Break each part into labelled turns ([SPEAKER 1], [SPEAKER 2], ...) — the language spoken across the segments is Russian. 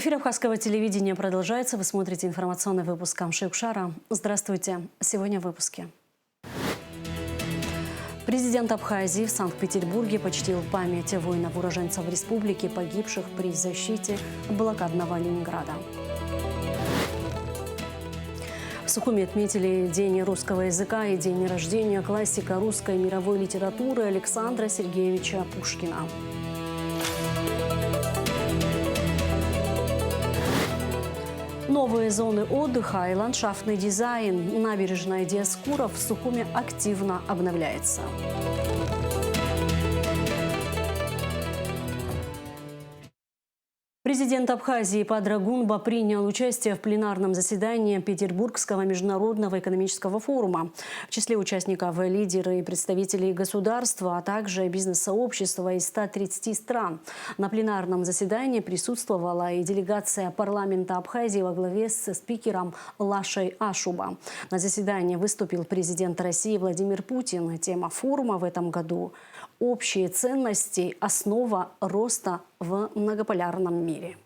[SPEAKER 1] Эфир Абхазского телевидения продолжается. Вы смотрите информационный выпуск Камши-Укшара. Здравствуйте. Сегодня в выпуске. Президент Абхазии в Санкт-Петербурге почтил память воинов-уроженцев республики, погибших при защите блокадного Ленинграда. В Сухуми отметили День русского языка и день рождения классика русской мировой литературы Александра Сергеевича Пушкина. Новые зоны отдыха и ландшафтный дизайн. Набережная Диаскура в Сухуми активно обновляется. Президент Абхазии Бадыр Гунба принял участие в пленарном заседании Петербургского международного экономического форума. В числе участников лидеры и представители государства, а также бизнес-сообщества из 130 стран. На пленарном заседании присутствовала и делегация парламента Абхазии во главе со спикером Лашей Ашуба. На заседании выступил президент России Владимир Путин. Тема форума в этом году – «Общие ценности. Основа роста в многополярном мире».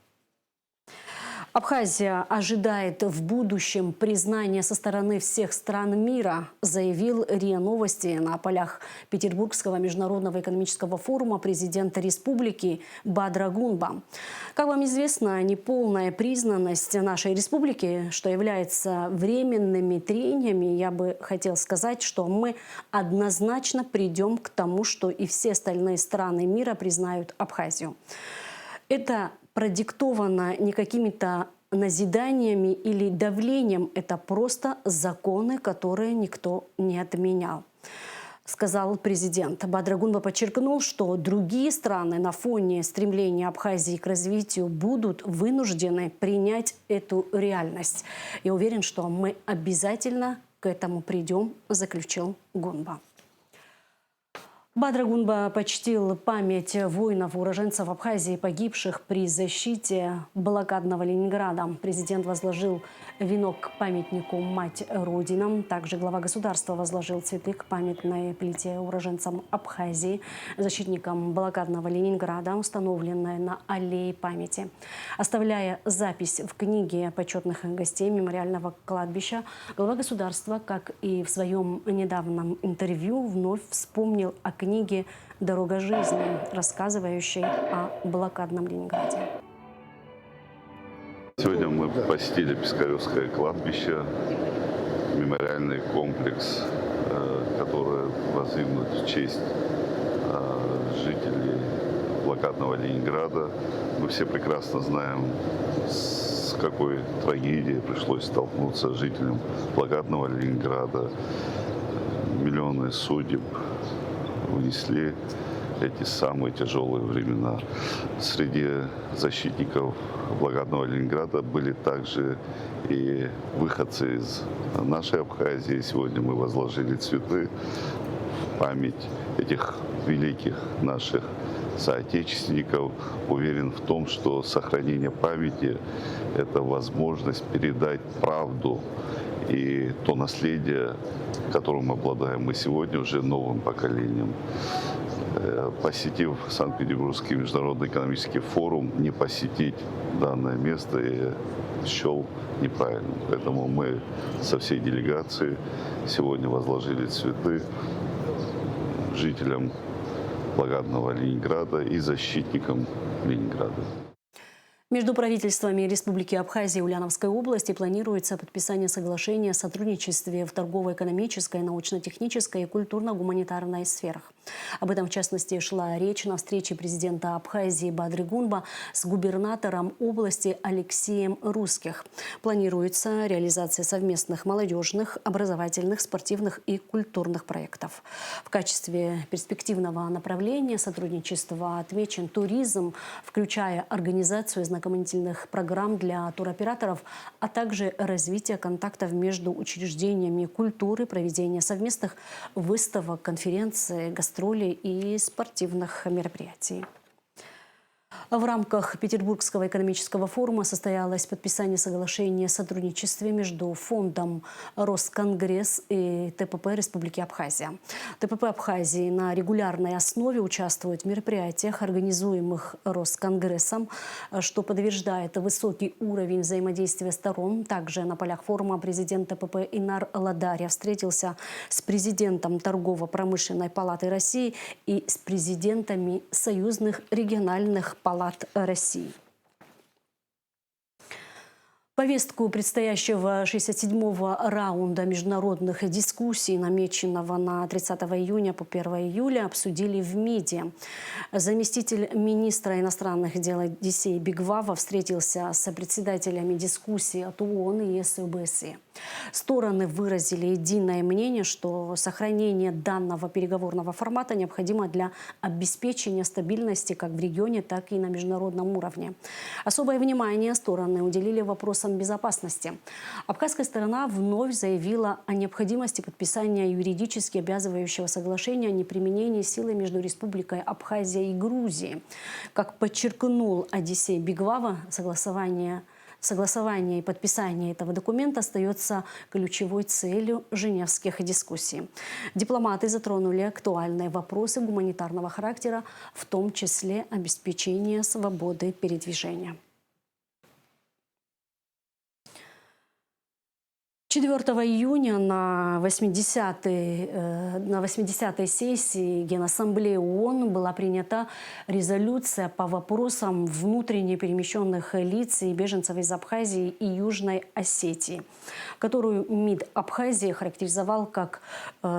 [SPEAKER 1] Абхазия ожидает в будущем признания со стороны всех стран мира, заявил РИА Новости на полях Петербургского международного экономического форума президента республики Бадыр Гунба. Как вам известно, неполная признанность нашей республики, что является временными трениями, я бы хотел сказать, что мы однозначно придем к тому, что и все остальные страны мира признают Абхазию. Это продиктовано не какими-то назиданиями или давлением. Это просто законы, которые никто не отменял, сказал президент. Бадыр Гунба подчеркнул, что другие страны на фоне стремления Абхазии к развитию будут вынуждены принять эту реальность. Я уверен, что мы обязательно к этому придем, заключил Гунба. Бадыр Гунба почтил память воинов-уроженцев Абхазии, погибших при защите блокадного Ленинграда. Президент возложил венок к памятнику «Мать Родина». Также глава государства возложил цветы к памятной плите уроженцам Абхазии, защитникам блокадного Ленинграда, установленной на аллее памяти. Оставляя запись в книге почетных гостей мемориального кладбища, глава государства, как и в своем недавнем интервью, вновь вспомнил о книге «Дорога жизни», рассказывающей о блокадном Ленинграде.
[SPEAKER 2] Сегодня мы посетили Пискаревское кладбище, мемориальный комплекс, который воздвигнут в честь жителей блокадного Ленинграда. Мы все прекрасно знаем, с какой трагедией пришлось столкнуться жителям блокадного Ленинграда. Миллионы судеб унесли эти самые тяжелые времена. Среди защитников блокадного Ленинграда были также и выходцы из нашей Абхазии. Сегодня мы возложили цветы в память этих великих наших соотечественников. Уверен в том, что сохранение памяти – это возможность передать правду и то наследие, которым обладаем мы сегодня уже новым поколением. Посетив Санкт-Петербургский международный экономический форум, не посетить данное место я счел неправильным. Поэтому мы со всей делегацией сегодня возложили цветы жителям блокадного Ленинграда и защитникам Ленинграда.
[SPEAKER 1] Между правительствами Республики Абхазия и Ульяновской области планируется подписание соглашения о сотрудничестве в торгово-экономической, научно-технической и культурно-гуманитарной сферах. Об этом, в частности, шла речь на встрече президента Абхазии Бадыр Гунба с губернатором области Алексеем Русских. Планируется реализация совместных молодежных, образовательных, спортивных и культурных проектов. В качестве перспективного направления сотрудничества отмечен туризм, включая организацию знакомительных программ для туроператоров, а также развитие контактов между учреждениями культуры, проведение совместных выставок, конференций, гастролей и спортивных мероприятий. В рамках Петербургского экономического форума состоялось подписание соглашения о сотрудничестве между Фондом Росконгресс и ТПП Республики Абхазия. ТПП Абхазии на регулярной основе участвует в мероприятиях, организуемых Росконгрессом, что подтверждает высокий уровень взаимодействия сторон. Также на полях форума президент ТПП Инар Ладарья встретился с президентом Торгово-промышленной палаты России и с президентами союзных региональных палат России. Повестку предстоящего 67-го раунда международных дискуссий, намеченного на 30 июня по 1 июля, обсудили в МИДе. Заместитель министра иностранных дел Одиссей Бигвава встретился с председателями дискуссий от ООН и ЕС и ОБСЕ. Стороны выразили единое мнение, что сохранение данного переговорного формата необходимо для обеспечения стабильности как в регионе, так и на международном уровне. Особое внимание стороны уделили вопросам безопасности. Абхазская сторона вновь заявила о необходимости подписания юридически обязывающего соглашения о неприменении силы между Республикой Абхазия и Грузией. Как подчеркнул Одиссей Бигвава, согласование и подписание этого документа остается ключевой целью женевских дискуссий. Дипломаты затронули актуальные вопросы гуманитарного характера, в том числе обеспечение свободы передвижения. 4 июня на 80-й сессии Генассамблеи ООН была принята резолюция по вопросам внутренне перемещенных лиц и беженцев из Абхазии и Южной Осетии, которую МИД Абхазии характеризовал как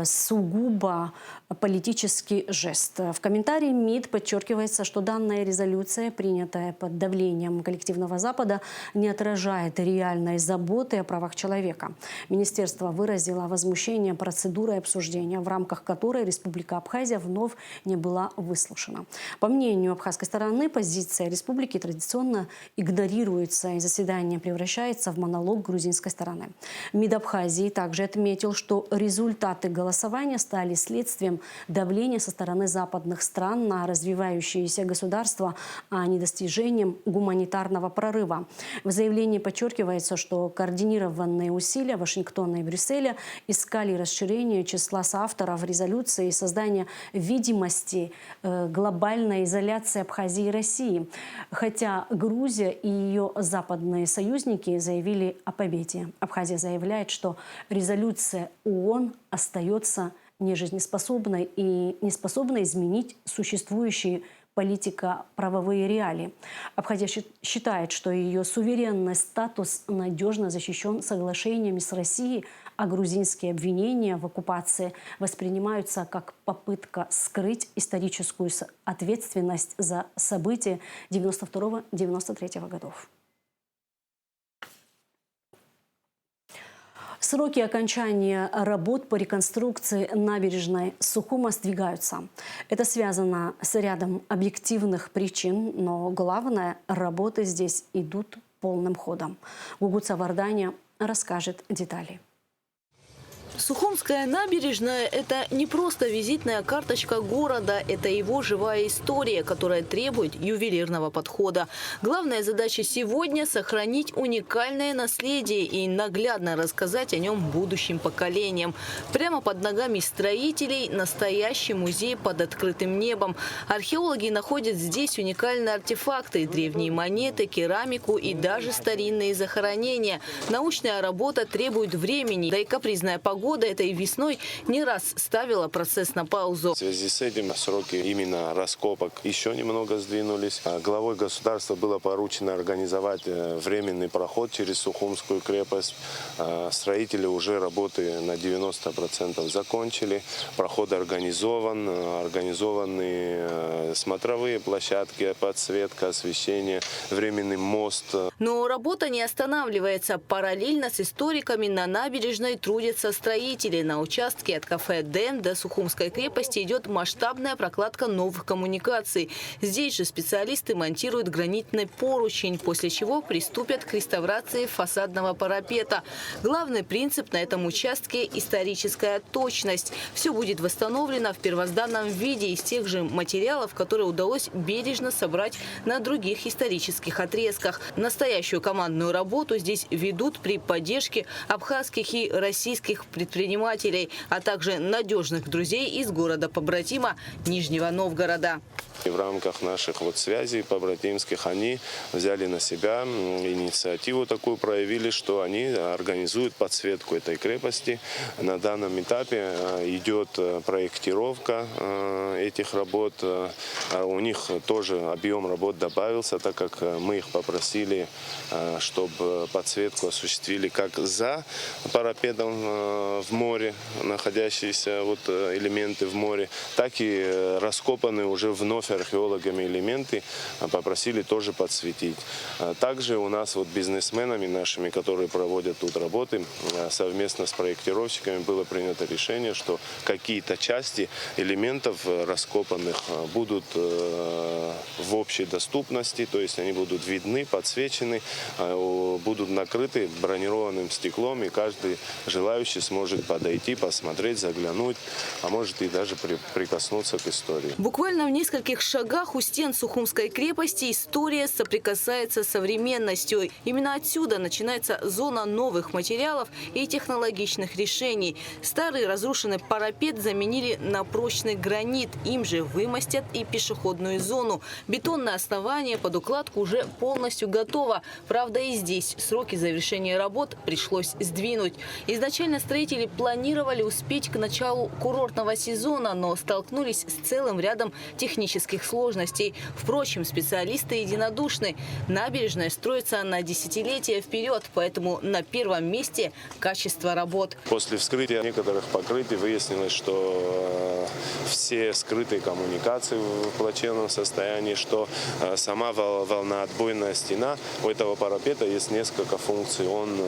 [SPEAKER 1] сугубо политический жест. В комментарии МИД подчеркивается, что данная резолюция, принятая под давлением коллективного Запада, не отражает реальной заботы о правах человека. Министерство выразило возмущение процедурой обсуждения, в рамках которой Республика Абхазия вновь не была выслушана. По мнению абхазской стороны, позиция республики традиционно игнорируется, и заседание превращается в монолог грузинской стороны. МИД Абхазии также отметил, что результаты голосования стали следствием давления со стороны западных стран на развивающиеся государства, а не достижением гуманитарного прорыва. В заявлении подчеркивается, что координированные усилия Вашингтона и Брюсселя искали расширение числа соавторов резолюции и создание видимости глобальной изоляции Абхазии и России. Хотя Грузия и ее западные союзники заявили о победе. Абхазия заявляет, что резолюция ООН остается нежизнеспособной и не способна изменить существующие политико-правовые реалии. Абхазия считает, что ее суверенный статус надежно защищен соглашениями с Россией, а грузинские обвинения в оккупации воспринимаются как попытка скрыть историческую ответственность за события 92-93 годов. Сроки окончания работ по реконструкции набережной Сухума сдвигаются. Это связано с рядом объективных причин, но главное, работы здесь идут полным ходом. Гугут Саварданя расскажет детали.
[SPEAKER 3] Сухумская набережная – это не просто визитная карточка города, это его живая история, которая требует ювелирного подхода. Главная задача сегодня – сохранить уникальное наследие и наглядно рассказать о нем будущим поколениям. Прямо под ногами строителей – настоящий музей под открытым небом. Археологи находят здесь уникальные артефакты, древние монеты, керамику и даже старинные захоронения. Научная работа требует времени, да и капризная погода этой весной не раз ставила процесс на паузу.
[SPEAKER 4] В связи с этим сроки именно раскопок еще немного сдвинулись. Главой государства было поручено организовать временный проход через Сухумскую крепость. Строители уже работы на 90% закончили. Проход организован. Организованы смотровые площадки, подсветка, освещение, временный мост.
[SPEAKER 3] Но работа не останавливается. Параллельно с историками на набережной трудятся строители. строителей. На участке от кафе «Дэн» до Сухумской крепости идет масштабная прокладка новых коммуникаций. Здесь же специалисты монтируют гранитный поручень, после чего приступят к реставрации фасадного парапета. Главный принцип на этом участке – историческая точность. Все будет восстановлено в первозданном виде из тех же материалов, которые удалось бережно собрать на других исторических отрезках. Настоящую командную работу здесь ведут при поддержке абхазских и российских предпринимателей, а также надежных друзей из города-побратима Нижнего Новгорода.
[SPEAKER 4] И в рамках наших связей побратимских они взяли на себя инициативу такую, проявили, что они организуют подсветку этой крепости. На данном этапе идет проектировка этих работ. У них тоже объем работ добавился, так как мы их попросили, чтобы подсветку осуществили как за парапетом в море, находящиеся элементы в море, так и раскопанные уже вновь археологами элементы попросили тоже подсветить. Также у нас бизнесменами нашими, которые проводят тут работы, совместно с проектировщиками было принято решение, что какие-то части элементов раскопанных будут в общей доступности, то есть они будут видны, подсвечены, будут накрыты бронированным стеклом, и каждый желающий сможет подойти, посмотреть, заглянуть, а может и даже прикоснуться к истории.
[SPEAKER 3] Буквально в нескольких шагах у стен Сухумской крепости история соприкасается с современностью. Именно отсюда начинается зона новых материалов и технологичных решений. Старый разрушенный парапет заменили на прочный гранит. Им же вымостят и пешеходную зону. Бетонное основание под укладку уже полностью готово. Правда, и здесь сроки завершения работ пришлось сдвинуть. Изначально строители планировали успеть к началу курортного сезона, но столкнулись с целым рядом технических сложностей. Впрочем, специалисты единодушны. Набережная строится на десятилетия вперед, поэтому на первом месте качество работ.
[SPEAKER 4] После вскрытия некоторых покрытий выяснилось, что все скрытые коммуникации в плачевном состоянии, что сама волноотбойная стена, у этого парапета есть несколько функций. Он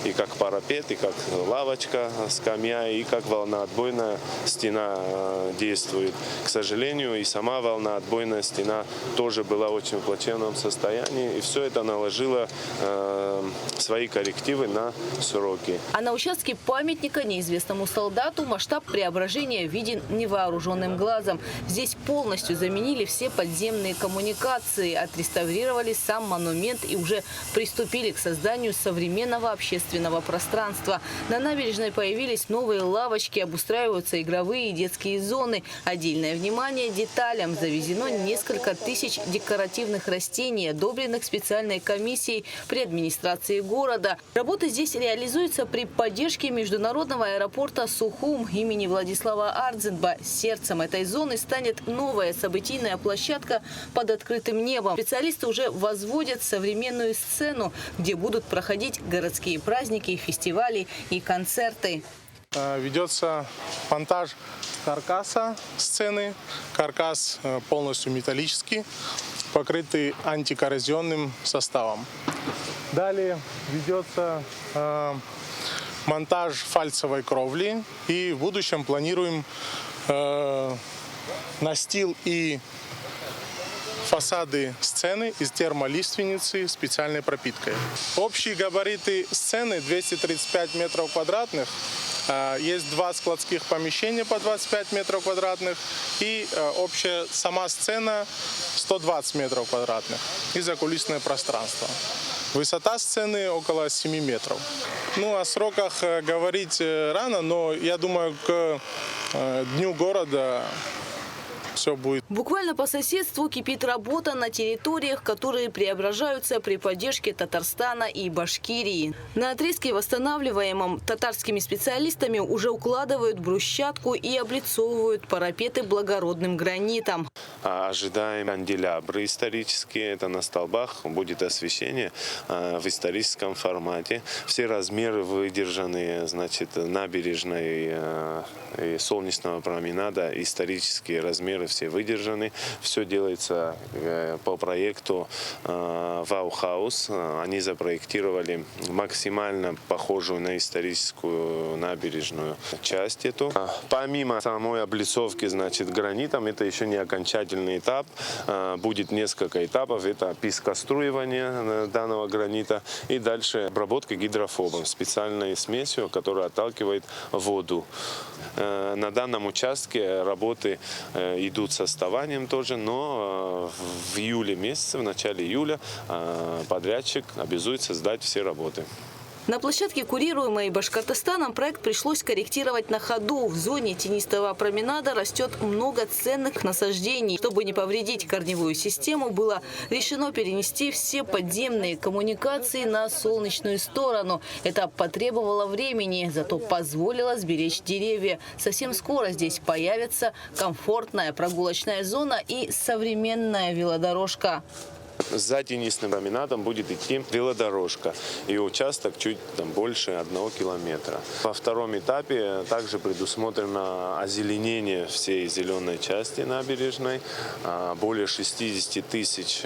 [SPEAKER 4] и как парапет, и как лавочка, скамья, и как волноотбойная стена действует. К сожалению, и сама волноотбойная стена тоже была очень в плачевном состоянии, и все это наложило свои коррективы на сроки.
[SPEAKER 3] А на участке памятника неизвестному солдату масштаб преображения виден невооруженным глазом. Здесь полностью заменили все подземные коммуникации, отреставрировали сам монумент и уже приступили к созданию современного общественного пространства. На набережной появились новые лавочки, обустраиваются игровые и детские зоны. Отдельное внимание деталям. Завезено несколько тысяч декоративных растений, одобренных специальной комиссией при администрации города. Работа здесь реализуется при поддержке международного аэропорта Сухум имени Владислава Ардзинба. Сердцем этой зоны станет новая событийная площадка под открытым небом. Специалисты уже возводят современную сцену, где будут проходить городские праздники, фестивали и концерты.
[SPEAKER 5] Ведется монтаж каркаса сцены. Каркас полностью металлический, покрытый антикоррозионным составом. Далее ведется монтаж фальцевой кровли. И в будущем планируем настил и фасады сцены из термолиственницы с специальной пропиткой. Общие габариты сцены 235 метров квадратных. Есть 2 складских помещения по 25 метров квадратных и общая сама сцена 120 метров квадратных и закулисное пространство. Высота сцены около 7 метров. О сроках говорить рано, но я думаю, к Дню города все будет.
[SPEAKER 3] Буквально по соседству кипит работа на территориях, которые преображаются при поддержке Татарстана и Башкирии. На отрезке, восстанавливаемом татарскими специалистами, уже укладывают брусчатку и облицовывают парапеты благородным гранитом.
[SPEAKER 4] Ожидаем канделябры исторические. Это на столбах будет освещение в историческом формате. Все размеры выдержаны, набережной и солнечного променада. Исторические размеры все выдержаны. Все делается по проекту Ваухаус. Они запроектировали максимально похожую на историческую набережную часть эту. Помимо самой облицовки, значит, гранитом, это еще не окончательный этап. Будет несколько этапов. Это пескоструивание данного гранита и дальше обработка гидрофобом, специальной смесью, которая отталкивает воду. На данном участке работы идут с отставанием тоже, но в июле месяце, в начале июля подрядчик обязуется сдать все работы.
[SPEAKER 3] На площадке, курируемой Башкортостаном, проект пришлось корректировать на ходу. В зоне тенистого променада растет много ценных насаждений. Чтобы не повредить корневую систему, было решено перенести все подземные коммуникации на солнечную сторону. Это потребовало времени, зато позволило сберечь деревья. Совсем скоро здесь появится комфортная прогулочная зона и современная велодорожка.
[SPEAKER 4] За тенистым променадом будет идти велодорожка. И участок чуть больше 1 километра. Во втором этапе также предусмотрено озеленение всей зеленой части набережной. Более 60 тысяч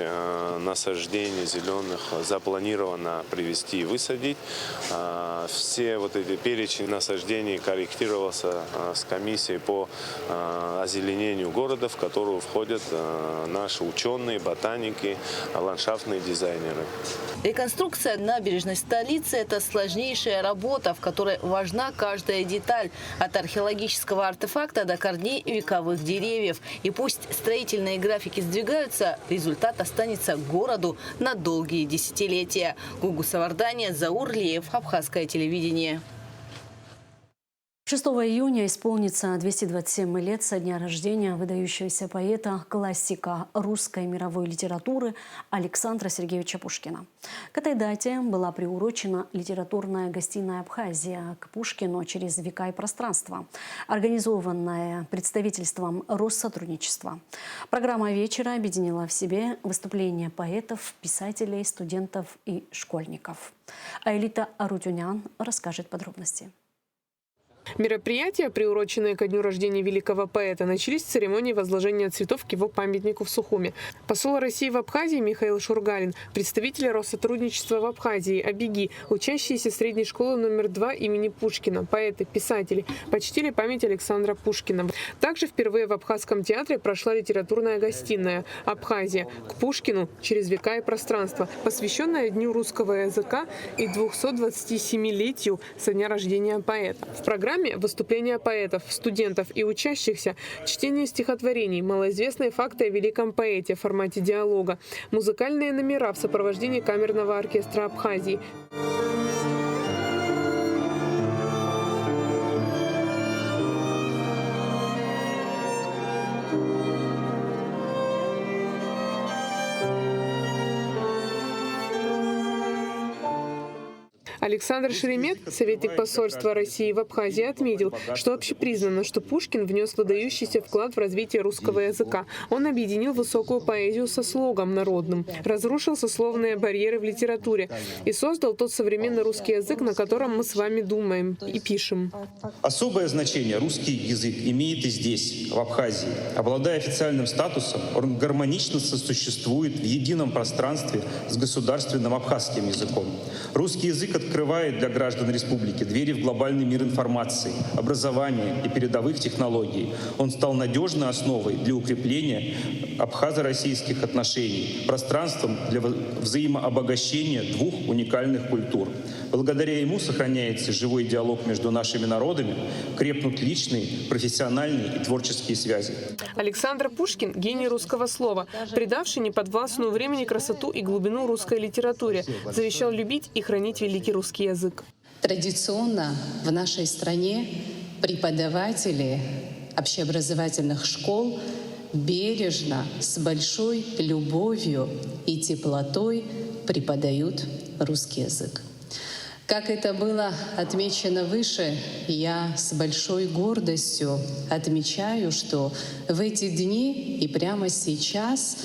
[SPEAKER 4] насаждений зеленых запланировано привезти и высадить. Все вот эти перечень насаждений корректировался с комиссией по озеленению города, в которую входят наши ученые, ботаники, ландшафтные дизайнеры.
[SPEAKER 3] Реконструкция набережной столицы – это сложнейшая работа, в которой важна каждая деталь. От археологического артефакта до корней вековых деревьев. И пусть строительные графики сдвигаются, результат останется городу на долгие десятилетия. Гугу Савардания, Заур Лиев, Абхазское телевидение.
[SPEAKER 1] 6 июня исполнится 227 лет со дня рождения выдающегося поэта, классика русской мировой литературы Александра Сергеевича Пушкина. К этой дате была приурочена литературная гостиная «Абхазия» к Пушкину через века и пространство, организованная представительством Россотрудничества. Программа вечера объединила в себе выступления поэтов, писателей, студентов и школьников. Аэлита Арутюнян расскажет подробности.
[SPEAKER 6] Мероприятия, приуроченные ко дню рождения великого поэта, начались с церемонии возложения цветов к его памятнику в Сухуме. Посол России в Абхазии Михаил Шургалин, представители Россотрудничества в Абхазии, Абиги, учащиеся средней школы номер 2 имени Пушкина, поэты, писатели, почтили память Александра Пушкина. Также впервые в Абхазском театре прошла литературная гостиная «Абхазия» к Пушкину через века и пространство, посвященная Дню русского языка и 227-летию со дня рождения поэта. В программе выступления поэтов, студентов и учащихся, чтение стихотворений, малоизвестные факты о великом поэте в формате диалога, музыкальные номера в сопровождении камерного оркестра Абхазии. Александр Шеремет, советник посольства России в Абхазии, отметил, что общепризнано, что Пушкин внес выдающийся вклад в развитие русского языка. Он объединил высокую поэзию со слогом народным, разрушил сословные барьеры в литературе и создал тот современный русский язык, на котором мы с вами думаем и пишем.
[SPEAKER 7] Особое значение русский язык имеет и здесь, в Абхазии. Обладая официальным статусом, он гармонично сосуществует в едином пространстве с государственным абхазским языком. Русский язык открывает для граждан республики двери в глобальный мир информации, образования и передовых технологий. Он стал надежной основой для укрепления абхазо-российских отношений, пространством для взаимообогащения двух уникальных культур. Благодаря ему сохраняется живой диалог между нашими народами, крепнут личные, профессиональные и творческие связи.
[SPEAKER 6] Александр Пушкин – гений русского слова, придавший неподвластную времени красоту и глубину русской литературе, завещал любить и хранить великий русский язык.
[SPEAKER 8] Традиционно в нашей стране преподаватели общеобразовательных школ бережно, с большой любовью и теплотой преподают русский язык. Как это было отмечено выше, я с большой гордостью отмечаю, что в эти дни и прямо сейчас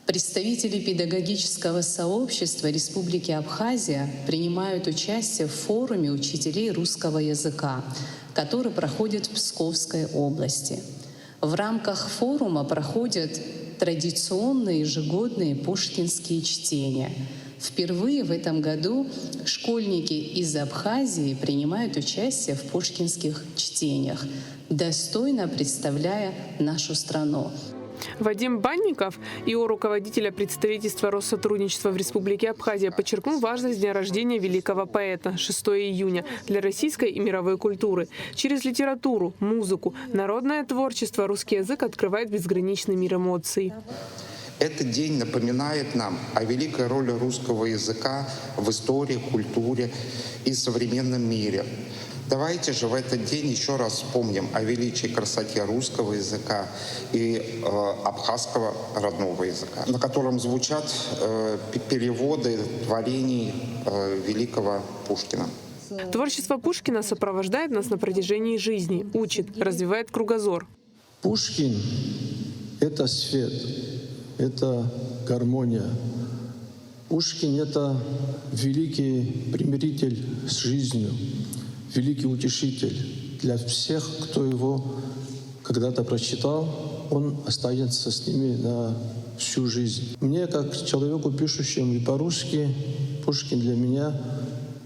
[SPEAKER 8] представители педагогического сообщества Республики Абхазия принимают участие в форуме учителей русского языка, который проходит в Псковской области. В рамках форума проходят традиционные ежегодные пушкинские чтения. Впервые в этом году школьники из Абхазии принимают участие в пушкинских чтениях, достойно представляя нашу страну.
[SPEAKER 6] Вадим Банников, ИО руководителя представительства Россотрудничества в Республике Абхазия, подчеркнул важность дня рождения великого поэта 6 июня для российской и мировой культуры. Через литературу, музыку, народное творчество русский язык открывает безграничный мир эмоций.
[SPEAKER 9] Этот день напоминает нам о великой роли русского языка в истории, культуре и современном мире. Давайте же в этот день еще раз вспомним о величии и красоте русского языка и абхазского родного языка, на котором звучат переводы творений великого Пушкина.
[SPEAKER 6] Творчество Пушкина сопровождает нас на протяжении жизни, учит, развивает кругозор.
[SPEAKER 10] Пушкин — это свет, это гармония. Пушкин — это великий примиритель с жизнью, великий утешитель. Для всех, кто его когда-то прочитал, он останется с ними на всю жизнь. Мне, как человеку, пишущему и по-русски, Пушкин для меня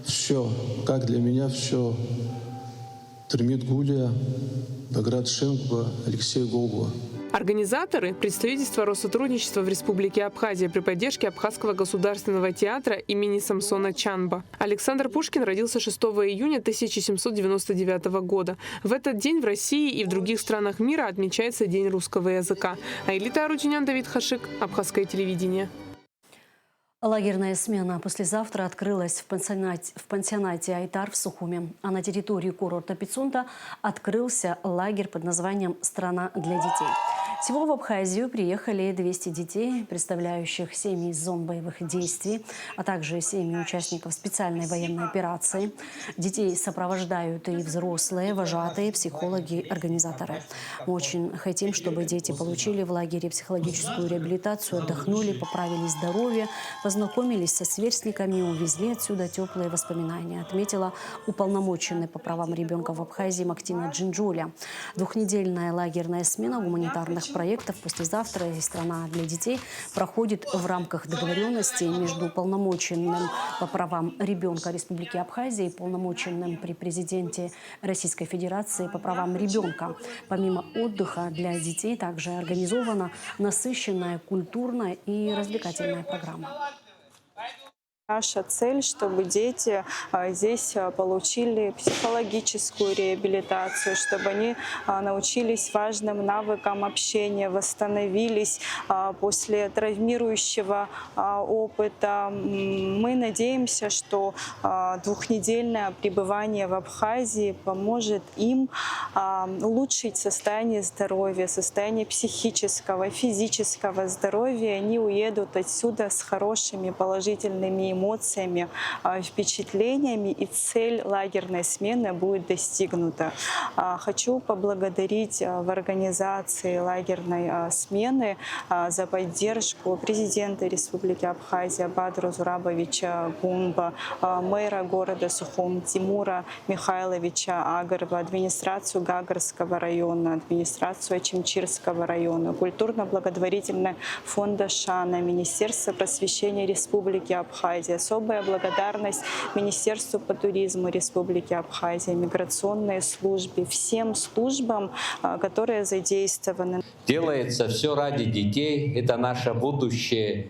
[SPEAKER 10] все, как для меня все. Термит Гулия, Баграт Шенкова, Алексей Гогуа.
[SPEAKER 6] Организаторы – представительство Россотрудничества в Республике Абхазия при поддержке Абхазского государственного театра имени Самсона Чанба. Александр Пушкин родился 6 июня 1799 года. В этот день в России и в других странах мира отмечается День русского языка. Аэлита Арутюнян, Давид Хашик, Абхазское телевидение.
[SPEAKER 1] Лагерная смена послезавтра открылась в пансионате Айтар в Сухуми. А на территории курорта Пицунда открылся лагерь под названием «Страна для детей». Всего в Абхазию приехали 200 детей, представляющих семьи из зон боевых действий, а также семьи участников специальной военной операции. Детей сопровождают и взрослые, вожатые, психологи, организаторы. Мы очень хотим, чтобы дети получили в лагере психологическую реабилитацию, отдохнули, поправили здоровье, познакомились со сверстниками, увезли отсюда теплые воспоминания, отметила уполномоченный по правам ребенка в Абхазии Мактина Джинджуля. Двухнедельная лагерная смена гуманитарных проектов послезавтра и «Страна для детей» проходит в рамках договоренности между уполномоченным по правам ребенка Республики Абхазия и уполномоченным при президенте Российской Федерации по правам ребенка. Помимо отдыха для детей также организована насыщенная культурная и развлекательная программа.
[SPEAKER 11] Наша цель, чтобы дети здесь получили психологическую реабилитацию, чтобы они научились важным навыкам общения, восстановились после травмирующего опыта. Мы надеемся, что двухнедельное пребывание в Абхазии поможет им улучшить состояние здоровья, состояние психического, физического здоровья. Они уедут отсюда с хорошими положительными эмоциями, впечатлениями, и цель лагерной смены будет достигнута. Хочу поблагодарить в организации лагерной смены за поддержку президента Республики Абхазия Бадру Зурабовича Гумба, мэра города Сухум Тимура Михайловича Агарова, администрацию Гагарского района, администрацию Ачимчирского района, культурно-благотворительный фонда Шана, Министерство просвещения Республики Абхазия. Особая благодарность Министерству по туризму Республики Абхазия, миграционной службе, всем службам, которые задействованы.
[SPEAKER 12] Делается все ради детей, это наше будущее,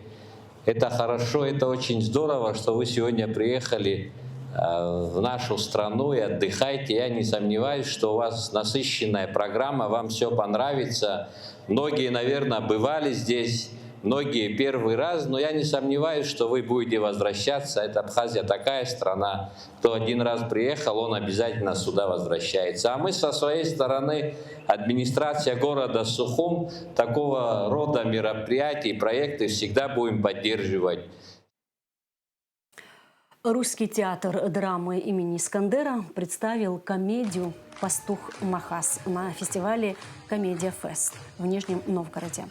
[SPEAKER 12] это хорошо, это очень здорово, что вы сегодня приехали в нашу страну и отдыхайте. Я не сомневаюсь, что у вас насыщенная программа, вам все понравится. Многие, наверное, бывали здесь, многие первый раз, но я не сомневаюсь, что вы будете возвращаться. Это Абхазия такая страна, кто один раз приехал, он обязательно сюда возвращается. А мы со своей стороны, администрация города Сухум, такого рода мероприятий, проекты всегда будем поддерживать.
[SPEAKER 1] Русский театр драмы имени Искандера представил комедию «Пастух Махас» на фестивале «Комедия Фест» в Нижнем Новгороде.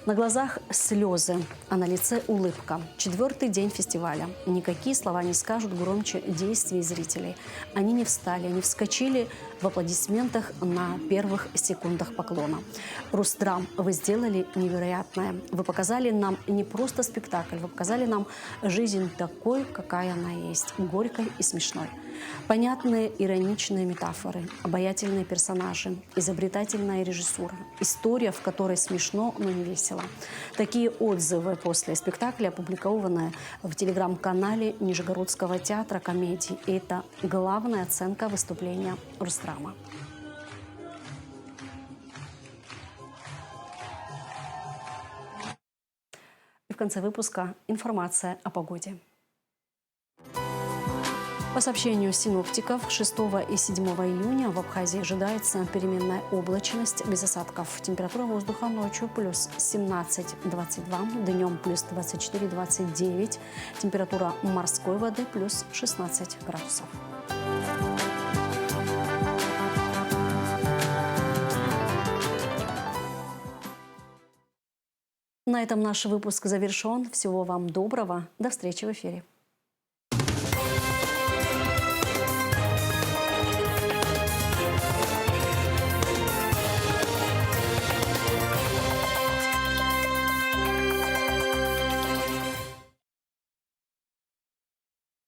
[SPEAKER 1] На глазах слезы, а на лице улыбка. 4-й день фестиваля. Никакие слова не скажут громче действий зрителей. Они не встали, они вскочили в аплодисментах на первых секундах поклона. Русдрам, вы сделали невероятное. Вы показали нам не просто спектакль, вы показали нам жизнь такой, какая она есть, горькой и смешной. Понятные ироничные метафоры, обаятельные персонажи, изобретательная режиссура, история, в которой смешно, но не весело. Такие отзывы после спектакля опубликованы в телеграм-канале Нижегородского театра комедий. И это главная оценка выступления Русдрама. И в конце выпуска информация о погоде. По сообщению синоптиков, 6 и 7 июня в Абхазии ожидается переменная облачность без осадков. Температура воздуха ночью плюс 17-22, днем плюс 24-29, температура морской воды плюс 16 градусов. На этом наш выпуск завершен. Всего вам доброго. До встречи в эфире.